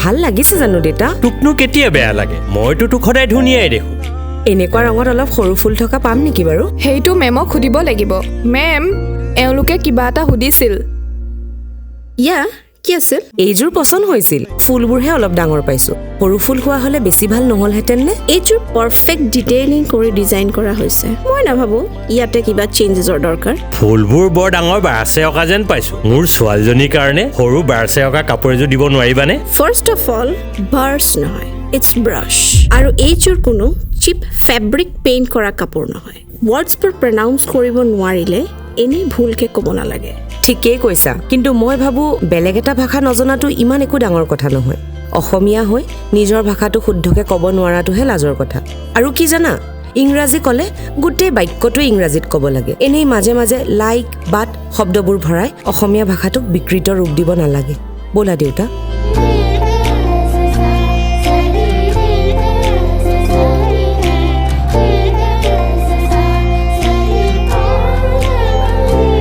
ভাল লাগিছে জানো দেউতা? তোকনো কেতিয়া বেয়া লাগে? মইতো তোক সদায় ধুনীয়াই দেখো। এনেকুৱা ৰঙত অলপ সৰু ফুল থকা পাম নেকি বাৰু? সেইটো মেমক সুধিব লাগিব। মেম, এওঁলোকে কিবা এটা সুধিছিল। কি আছিল? এইযোৰ পচন্দ হৈছিল, ফুলবোৰহে অলপ ডাঙৰ পাইছো। সৰু ফুল হোৱা হলে বেছি ভাল নহলহেঁতেন নে? এইযোৰ পাৰফেক্ট ডিটেইলিং কৰি ডিজাইন কৰা হৈছে। মই নাভাবো ইয়াতে কিবা চেঞ্জেছৰ দৰকাৰ। ফুলবোৰ বৰ ডাঙৰ বাৰছে অকা যেন পাইছো। মোৰ ছোৱালীজনীৰ কাৰণে সৰু বাৰছে অকা কাপোৰ এযোৰ দিব নোৱাৰিবানে? ফাৰ্ষ্ট অফ অল বাৰ্ছ নহয়, ইটছ ব্ৰাছ। আৰু এইযোৰ কোনো চিপ ফেব্ৰিক পেইণ্ট কৰা কাপোৰ নহয়। ৱৰ্ডছবোৰ প্ৰনাউন্স কৰিব নোৱাৰিলে এনেই ভুলকে ক'ব নালাগে। ঠিকেই কৈছা, কিন্তু মই ভাবো বেলেগ এটা ভাষা নজনাটো ইমান একো ডাঙৰ কথা নহয়। অসমীয়া হৈ নিজৰ ভাষাটো শুদ্ধকে ক'ব নোৱাৰাটোহে লাজৰ কথা। আৰু কি জানা, ইংৰাজী ক'লে গোটেই বাক্যটো ইংৰাজীত ক'ব লাগে। এনেই মাজে মাজে লাইক বাট শব্দবোৰ ভৰাই অসমীয়া ভাষাটোক বিকৃত ৰূপ দিব নালাগে। ব'লা দেউতা।